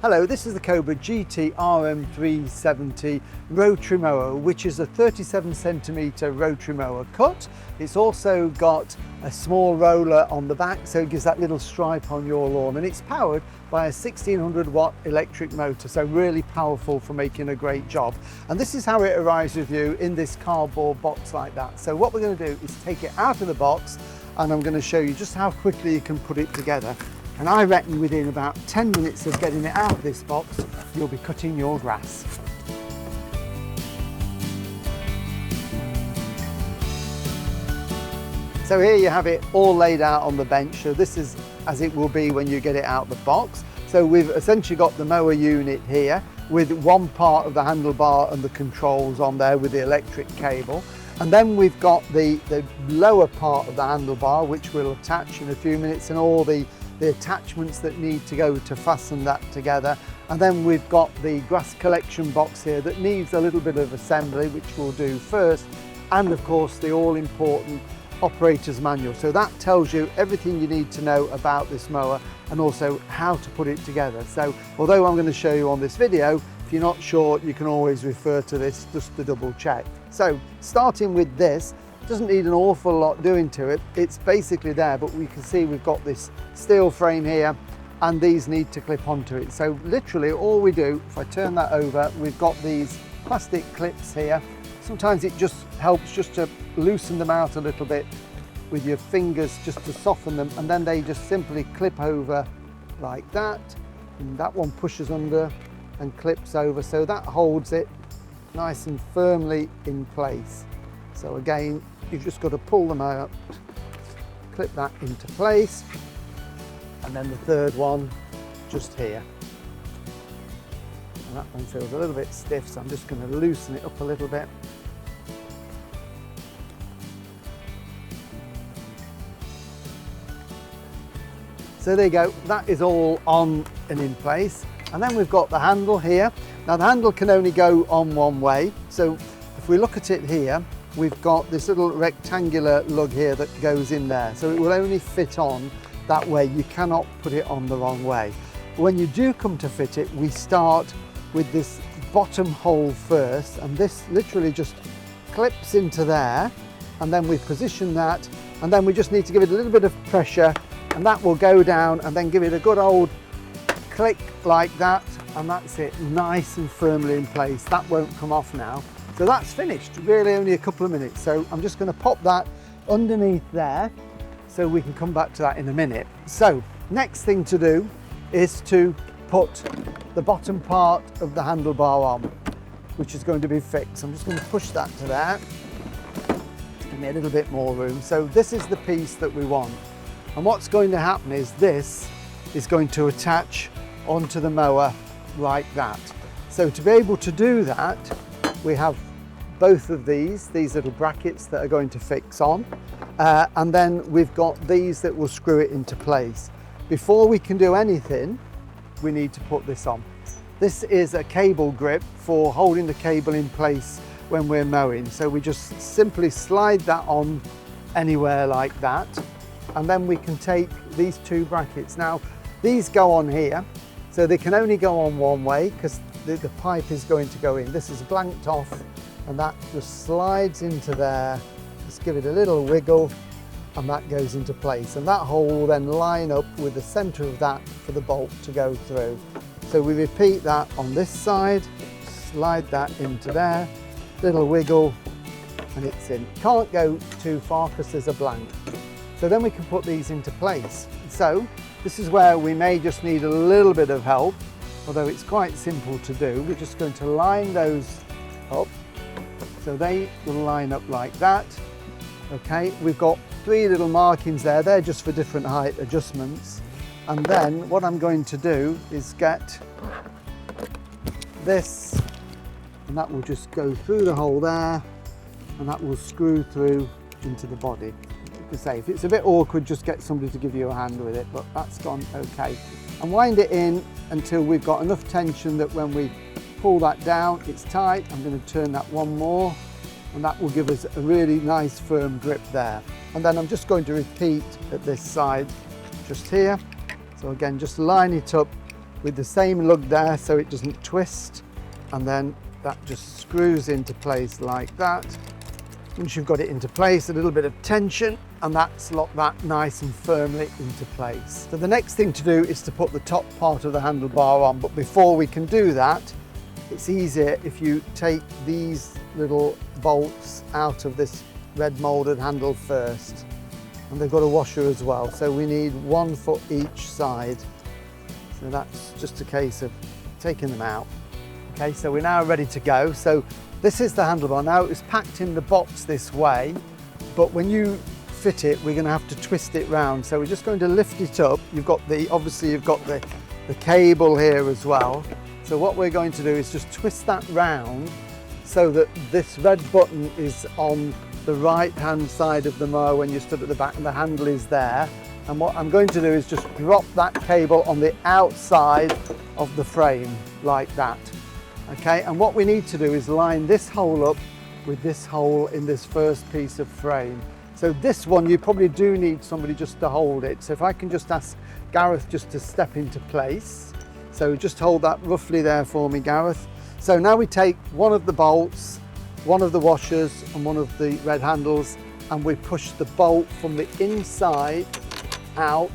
Hello, this is the Cobra GTRM370 rotary mower, which is a 37cm rotary mower cut. It's also got a small roller on the back, so it gives that little stripe on your lawn, and it's powered by a 1600 watt electric motor, so really powerful for making a great job. And this is how it arrives with you in this cardboard box like that. So what we're going to do is take it out of the box, and I'm going to show you just how quickly you can put it together. And I reckon within about 10 minutes of getting it out of this box, you'll be cutting your grass. So here you have it all laid out on the bench. So this is as it will be when you get it out of the box. So we've essentially got the mower unit here with one part of the handlebar and the controls on there with the electric cable. And then we've got the lower part of the handlebar, which we'll attach in a few minutes, and all the attachments that need to go to fasten that together. And then we've got the grass collection box here that needs a little bit of assembly, which we'll do first, and of course the all-important operator's manual. So that tells you everything you need to know about this mower and also how to put it together. So although I'm going to show you on this video, if you're not sure, you can always refer to this just to double check. So starting with this, doesn't need an awful lot doing to it. It's basically there, but we can see we've got this steel frame here and these need to clip onto it. So literally all we do, if I turn that over, we've got these plastic clips here. Sometimes it just helps just to loosen them out a little bit with your fingers just to soften them, and then they just simply clip over like that. And that one pushes under and clips over, so that holds it nice and firmly in place. So again, you've just got to pull them out, clip that into place, and then the third one just here. And that one feels a little bit stiff, so I'm just going to loosen it up a little bit. So there you go, that is all on and in place. And then we've got the handle here. Now the handle can only go on one way, so if we look at it here, we've got this little rectangular lug here that goes in there, so it will only fit on that way. You cannot put it on the wrong way. When you do come to fit it, we start with this bottom hole first, and this literally just clips into there, and then we position that, and then we just need to give it a little bit of pressure, and that will go down, and then give it a good old click like that, and that's it, nice and firmly in place. That won't come off now. So that's finished, really only a couple of minutes. So I'm just going to pop that underneath there so we can come back to that in a minute. So next thing to do is to put the bottom part of the handlebar on, which is going to be fixed. I'm just going to push that to there, give me a little bit more room. So this is the piece that we want. And what's going to happen is this is going to attach onto the mower like that. So to be able to do that, we have both of these little brackets that are going to fix on, and then we've got these that will screw it into place. Before we can do anything, we need to put this on. This is a cable grip for holding the cable in place when we're mowing. So we just simply slide that on anywhere like that, and then we can take these two brackets. Now these go on here, so they can only go on one way because the pipe is going to go in. This is blanked off, and that just slides into there. Just give it a little wiggle, and that goes into place. And that hole will then line up with the center of that for the bolt to go through. So we repeat that on this side, slide that into there, little wiggle, and it's in. Can't go too far because there's a blank. So then we can put these into place. So this is where we may just need a little bit of help, although it's quite simple to do. We're just going to line those up, so they will line up like that. Okay, we've got three little markings there, they're just for different height adjustments. And then what I'm going to do is get this, and that will just go through the hole there, and that will screw through into the body. Like I say, if it's a bit awkward, just get somebody to give you a hand with it, but that's gone okay. And wind it in until we've got enough tension that when we pull that down, it's tight. I'm going to turn that one more, and that will give us a really nice firm grip there. And then I'm just going to repeat at this side just here. So again, just line it up with the same lug there so it doesn't twist, and then that just screws into place like that. Once you've got it into place, a little bit of tension, and that's locked that nice and firmly into place. So the next thing to do is to put the top part of the handlebar on, but before we can do that, it's easier if you take these little bolts out of this red moulded handle first. And they've got a washer as well, so we need 1 for each side. So that's just a case of taking them out. Okay, so we're now ready to go. So this is the handlebar. Now it's packed in the box this way, but when you fit it, we're going to have to twist it round. So we're just going to lift it up. Obviously you've got the cable here as well. So what we're going to do is just twist that round so that this red button is on the right hand side of the mower when you stood at the back, and the handle is there. And what I'm going to do is just drop that cable on the outside of the frame like that. Okay, and what we need to do is line this hole up with this hole in this first piece of frame. So this one, you probably do need somebody just to hold it. So if I can just ask Gareth just to step into place. So just hold that roughly there for me, Gareth. So now we take one of the bolts, one of the washers and one of the red handles, and we push the bolt from the inside out.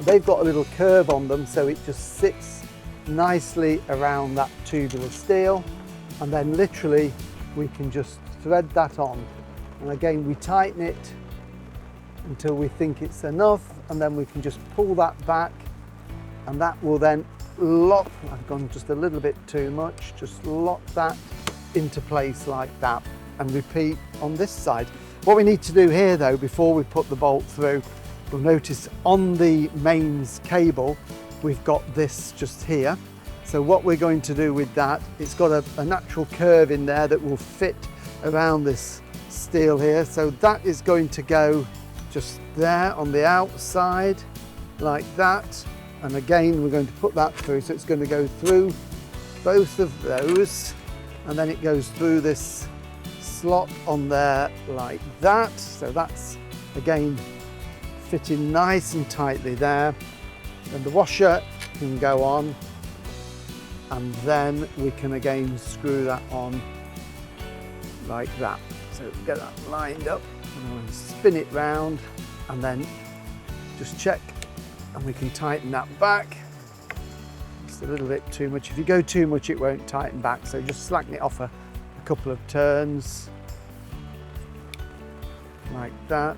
They've got a little curve on them, so it just sits nicely around that tubular steel, and then literally we can just thread that on, and again we tighten it until we think it's enough, and then we can just pull that back, and that will then lock. I've gone just a little bit too much. Just lock that into place like that, and repeat on this side. What we need to do here though, before we put the bolt through, you'll notice on the mains cable we've got this just here. So what we're going to do with that, it's got a natural curve in there that will fit around this steel here. So that is going to go just there on the outside like that, and again we're going to put that through, so it's going to go through both of those, and then it goes through this slot on there like that. So that's again fitting nice and tightly there. And the washer can go on, and then we can again screw that on like that. So get that lined up, and then spin it round, and then just check, and we can tighten that back. Just a little bit too much. If you go too much, it won't tighten back, so just slacken it off a couple of turns like that.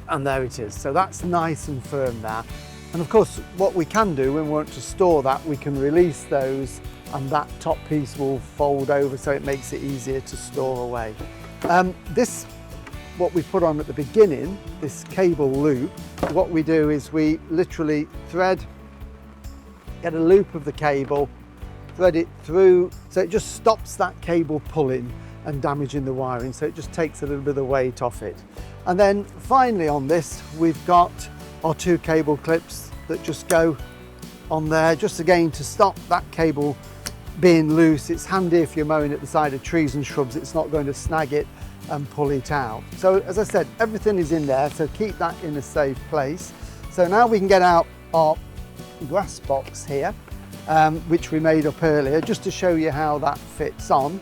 And there it is. So that's nice and firm there. And of course, what we can do when we want to store that, we can release those, and that top piece will fold over, so it makes it easier to store away. What we put on at the beginning, this cable loop, what we do is we literally get a loop of the cable, thread it through, so it just stops that cable pulling and damaging the wiring, so it just takes a little bit of the weight off it. And then finally on this, we've got our 2 cable clips that just go on there, just again to stop that cable being loose. It's handy if you're mowing at the side of trees and shrubs, it's not going to snag it and pull it out. So as I said, everything is in there, so keep that in a safe place. So now we can get out our grass box here, which we made up earlier, just to show you how that fits on.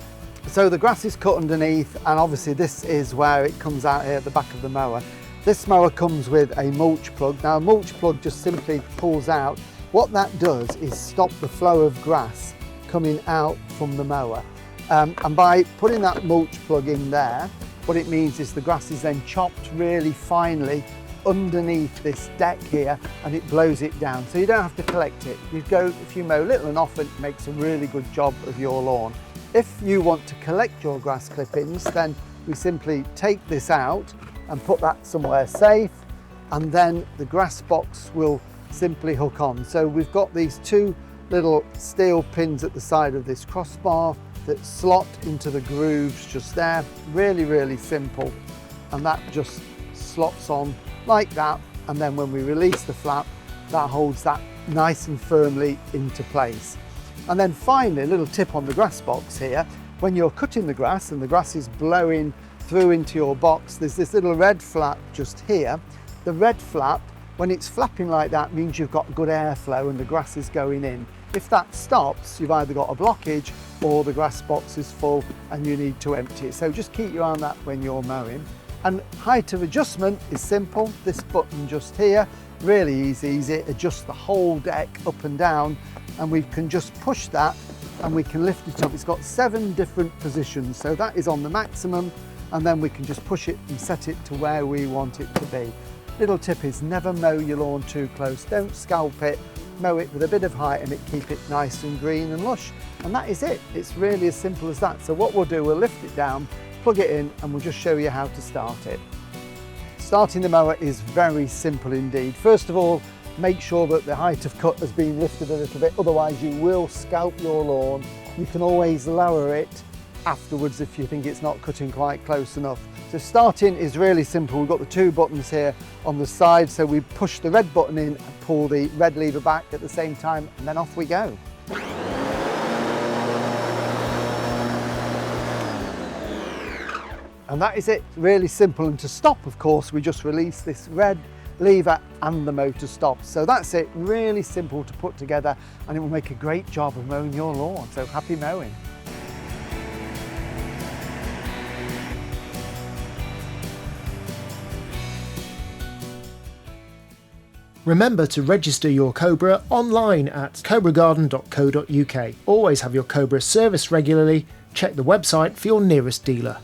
So the grass is cut underneath, and obviously this is where it comes out here at the back of the mower. This mower comes with a mulch plug. Now a mulch plug just simply pulls out. What that does is stop the flow of grass coming out from the mower. And by putting that mulch plug in there, what it means is the grass is then chopped really finely underneath this deck here, and it blows it down. So you don't have to collect it. If you mow little and often, it makes a really good job of your lawn. If you want to collect your grass clippings, then we simply take this out and put that somewhere safe, and then the grass box will simply hook on. So we've got these 2 little steel pins at the side of this crossbar that slot into the grooves just there. Really, really simple. And that just slots on like that. And then when we release the flap, that holds that nice and firmly into place. And then finally, a little tip on the grass box here. When you're cutting the grass and the grass is blowing through into your box, there's this little red flap just here. The red flap When it's flapping like that, means you've got good airflow and the grass is going in. If that stops, you've either got a blockage or the grass box is full and you need to empty it. So just keep your eye on that when you're mowing. And height of adjustment is simple. This button just here, really easy, adjust the whole deck up and down, and we can just push that and we can lift it up. It's got 7 different positions, so that is on the maximum, and then we can just push it and set it to where we want it to be. Little tip is never mow your lawn too close. Don't scalp it, mow it with a bit of height and keep it nice and green and lush. And that is it. It's really as simple as that. So what we'll do, we'll lift it down, plug it in, and we'll just show you how to start it. Starting the mower is very simple indeed. First of all, make sure that the height of cut has been lifted a little bit, otherwise you will scalp your lawn. You can always lower it afterwards if you think it's not cutting quite close enough. So starting is really simple. We've got the 2 buttons here on the side, so we push the red button in and pull the red lever back at the same time, and then off we go. And that is it, really simple. And to stop, of course, we just release this red lever and the motor stops. So that's it, really simple to put together, and it will make a great job of mowing your lawn. So happy mowing. Remember to register your Cobra online at cobragarden.co.uk. Always have your Cobra serviced regularly. Check the website for your nearest dealer.